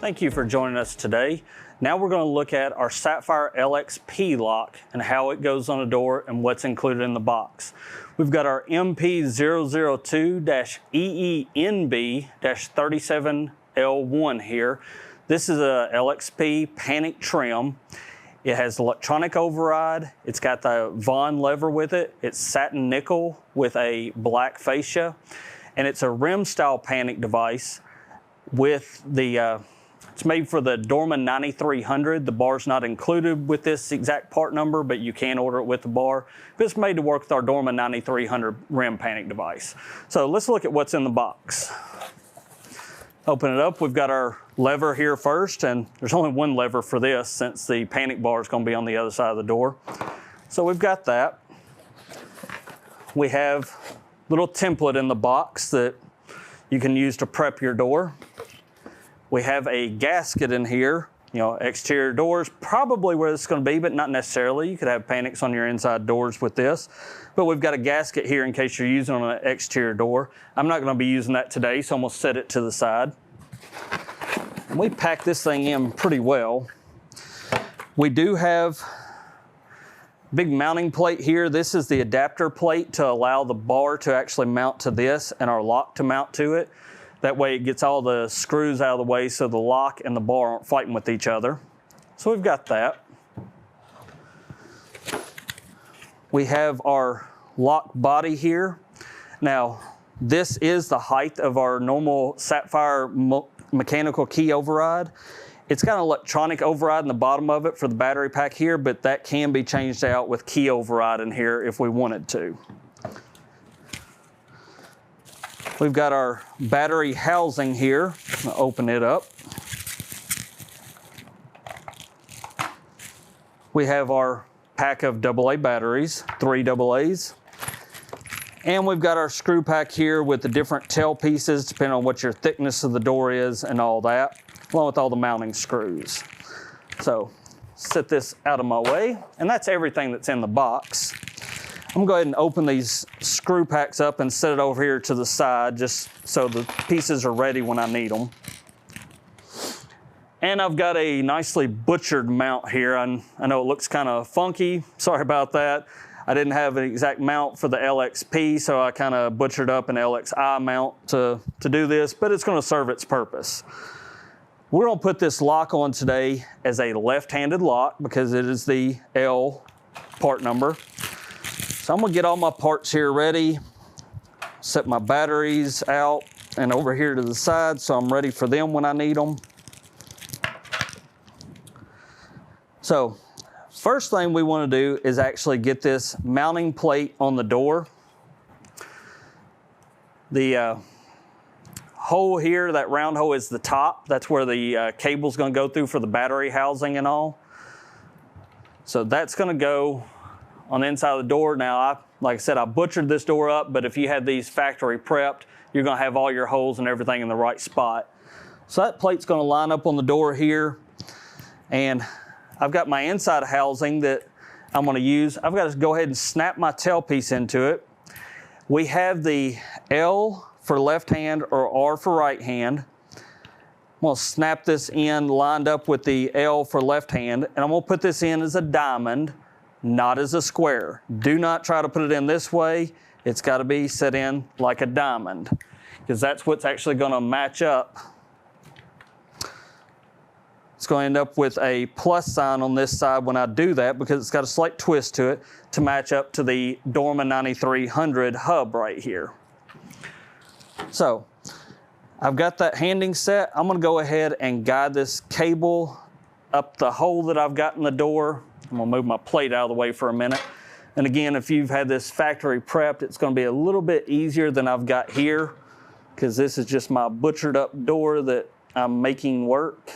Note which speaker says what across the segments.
Speaker 1: Thank you for joining us today. Now we're going to look at our Saffire LXP lock and how it goes on a door and what's included in the box. We've got our MP002-EENB-37L1 here. This is a LXP panic trim. It has electronic override. It's got the Vaughan lever with it. It's satin nickel with a black fascia. And it's a rim style panic device with the, it's made for the Dorman 9300. The bar's not included with this exact part number, but you can order it with the bar. But it's made to work with our Dorman 9300 rim panic device. So let's look at what's in the box. Open it up, we've got our lever here first, and there's only one lever for this since the panic bar is going to be on the other side of the door. So we've got that. We have a little template in the box that you can use to prep your door. We have a gasket in here. You know, exterior doors, probably where it's going to be, but not necessarily. You could have panics on your inside doors with this. But we've got a gasket here in case you're using on an exterior door. I'm not going to be using that today, so I'm going to set it to the side. And we pack this thing in pretty well. We do have a big mounting plate here. This is the adapter plate to allow the bar to actually mount to this and our lock to mount to it. That way it gets all the screws out of the way so the lock and the bar aren't fighting with each other. So we've got that. We have our lock body here. Now, this is the height of our normal Saffire mechanical key override. It's got an electronic override in the bottom of it for the battery pack here, but that can be changed out with key override in here if we wanted to. We've got our battery housing here. I'll open it up. We have our pack of AA batteries, 3 AA's. And we've got our screw pack here with the different tail pieces, depending on what your thickness of the door is and all that, along with all the mounting screws. So, set this out of my way, and that's everything that's in the box. I'm gonna go ahead and open these screw packs up and set it over here to the side just so the pieces are ready when I need them. And I've got a nicely butchered mount here. I know it looks kind of funky, sorry about that. I didn't have an exact mount for the LXP, so I kind of butchered up an LXI mount to do this, but it's gonna serve its purpose. We're gonna put this lock on today as a left-handed lock because it is the L part number. So I'm gonna get all my parts here ready, set my batteries out and over here to the side so I'm ready for them when I need them. So first thing we wanna do is actually get this mounting plate on the door. The hole here, that round hole is the top. That's where the cable's gonna go through for the battery housing and all. So that's gonna go on the inside of the door. Now, like I said, I butchered this door up, but if you had these factory prepped, you're gonna have all your holes and everything in the right spot. So that plate's gonna line up on the door here, and I've got my inside housing that I'm gonna use. I've got to go ahead and snap my tailpiece into it. We have the L for left hand or R for right hand. I'm gonna snap this in lined up with the L for left hand, and I'm gonna put this in as a diamond, not as a square. Do not try to put it in this way. It's got to be set in like a diamond because that's what's actually going to match up. It's going to end up with a plus sign on this side when I do that because it's got a slight twist to it to match up to the Dorman 9300 hub right here. So I've got that handing set. I'm going to go ahead and guide this cable up the hole that I've got in the door. I'm gonna move my plate out of the way for a minute. And again, if you've had this factory prepped, it's gonna be a little bit easier than I've got here because this is just my butchered up door that I'm making work.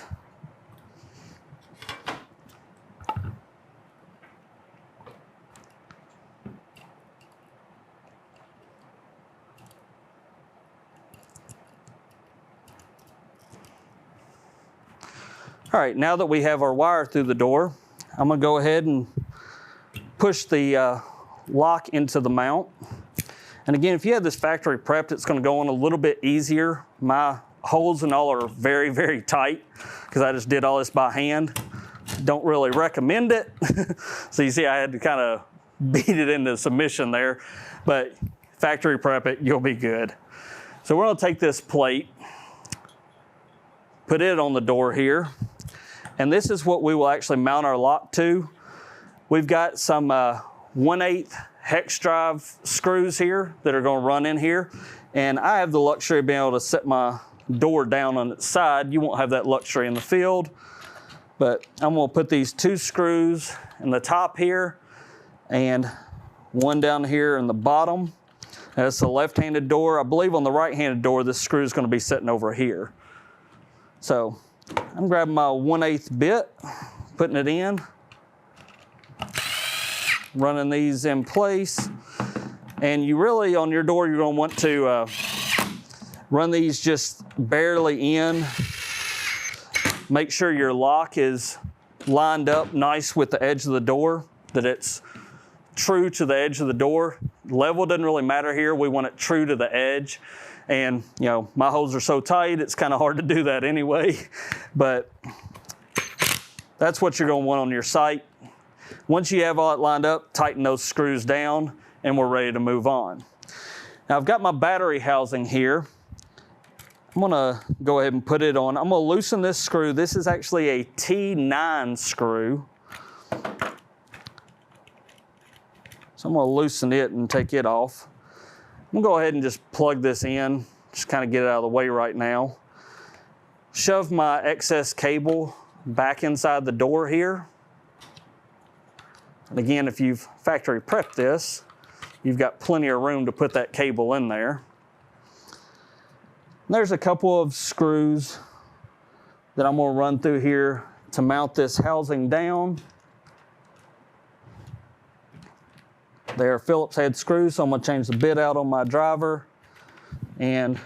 Speaker 1: All right, now that we have our wire through the door, I'm gonna go ahead and push the lock into the mount. And again, if you have this factory prepped, it's gonna go on a little bit easier. My holes and all are very, very tight because I just did all this by hand. Don't really recommend it. So you see I had to kind of beat it into submission there, but factory prep it, you'll be good. So we're gonna take this plate, put it on the door here, and this is what we will actually mount our lock to. We've got some 1/8 hex drive screws here that are gonna run in here, and I have the luxury of being able to set my door down on its side. You won't have that luxury in the field, but I'm gonna put these 2 screws in the top here and one down here in the bottom. That's the left-handed door. I believe on the right-handed door, this screw is gonna be sitting over here. So I'm grabbing my 1/8 bit, putting it in, running these in place. And you really, on your door, you're gonna want to run these just barely in. Make sure your lock is lined up nice with the edge of the door, that it's true to the edge of the door. Level doesn't really matter here. We want it true to the edge. And you know, my holes are so tight, it's kind of hard to do that anyway. But that's what you're gonna want on your site. Once you have all that lined up, tighten those screws down and we're ready to move on. Now I've got my battery housing here. I'm gonna go ahead and put it on. I'm gonna loosen this screw. This is actually a T9 screw. So I'm gonna loosen it and take it off. I'm gonna go ahead and just plug this in, just kind of get it out of the way right now. Shove my excess cable back inside the door here. And again, if you've factory prepped this, you've got plenty of room to put that cable in there. And there's a couple of screws that I'm gonna run through here to mount this housing down. They're Phillips head screws, so I'm gonna change the bit out on my driver and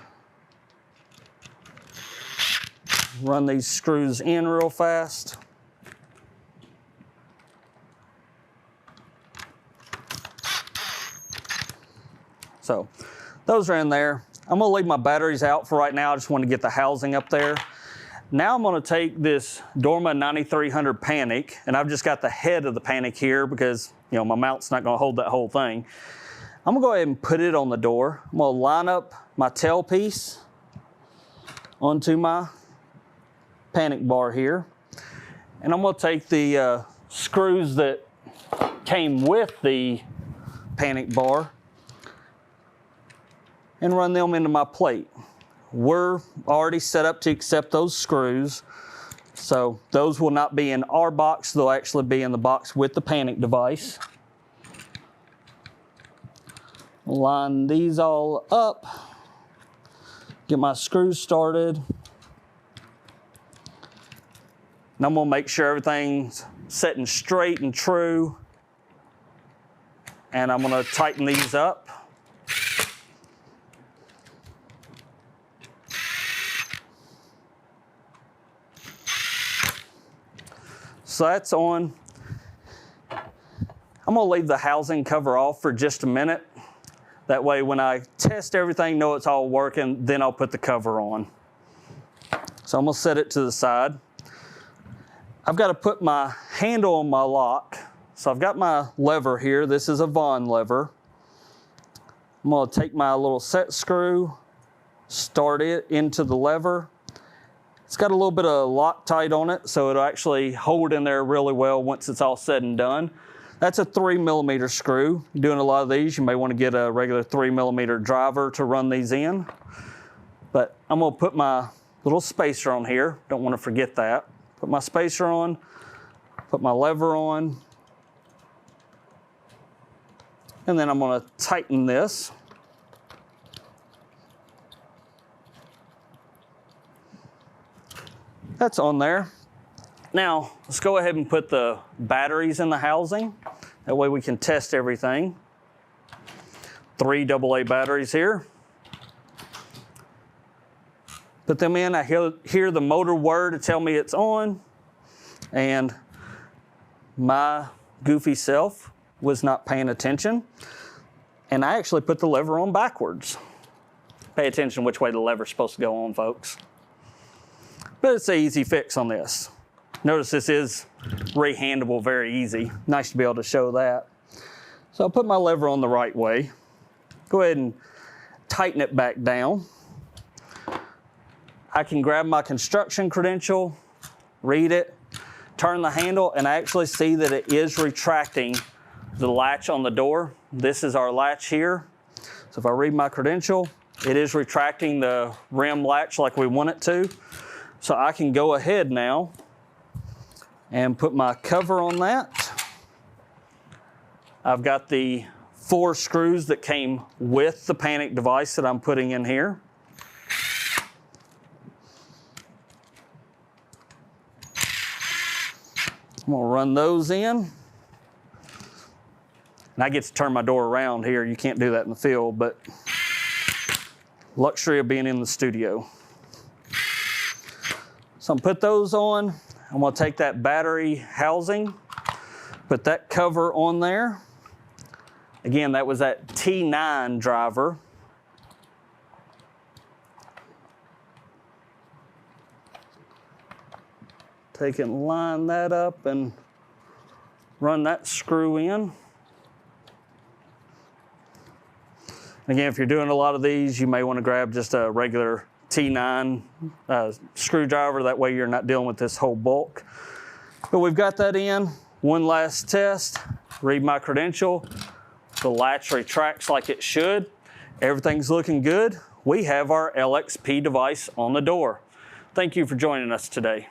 Speaker 1: run these screws in real fast. So those are in there. I'm gonna leave my batteries out for right now. I just want to get the housing up there. Now I'm gonna take this Dorma 9300 Panic, and I've just got the head of the Panic here because you know my mount's not gonna hold that whole thing. I'm gonna go ahead and put it on the door. I'm gonna line up my tailpiece onto my Panic bar here. And I'm gonna take the screws that came with the Panic bar and run them into my plate. We're already set up to accept those screws, so those will not be in our box. They'll actually be in the box with the Panic device. Line these all up, get my screws started. And I'm gonna make sure everything's sitting straight and true. And I'm gonna tighten these up. So that's on. I'm gonna leave the housing cover off for just a minute. That way when I test everything, know it's all working, then I'll put the cover on. So I'm gonna set it to the side. I've got to put my handle on my lock. So I've got my lever here. This is a Vaughn lever. I'm gonna take my little set screw, start it into the lever. It's got a little bit of Loctite on it, so it'll actually hold in there really well once it's all said and done. That's a 3mm screw. Doing a lot of these, you may want to get a regular 3mm driver to run these in. But I'm gonna put my little spacer on here. Don't want to forget that. Put my spacer on, put my lever on, and then I'm gonna tighten this. That's on there. Now, let's go ahead and put the batteries in the housing. That way we can test everything. 3 AA batteries here. Put them in. I hear the motor whir to tell me it's on. And my goofy self was not paying attention. And I actually put the lever on backwards. Pay attention which way the lever's supposed to go on, folks. But it's an easy fix on this. Notice this is rehandable very easy. Nice to be able to show that. So I'll put my lever on the right way. Go ahead and tighten it back down. I can grab my construction credential, read it, turn the handle, and I actually see that it is retracting the latch on the door. This is our latch here. So if I read my credential, it is retracting the rim latch like we want it to. So I can go ahead now and put my cover on that. I've got the 4 screws that came with the panic device that I'm putting in here. I'm gonna run those in. And I get to turn my door around here. You can't do that in the field, but luxury of being in the studio. So I'm gonna put those on. I'm gonna take that battery housing, put that cover on there. Again, that was that T9 driver. Take it and line that up and run that screw in. Again, if you're doing a lot of these, you may want to grab just a regular T9 screwdriver. That way you're not dealing with this whole bulk. But we've got that in. One last test. Read my credential. The latch retracts like it should. Everything's looking good. We have our LXP device on the door. Thank you for joining us today.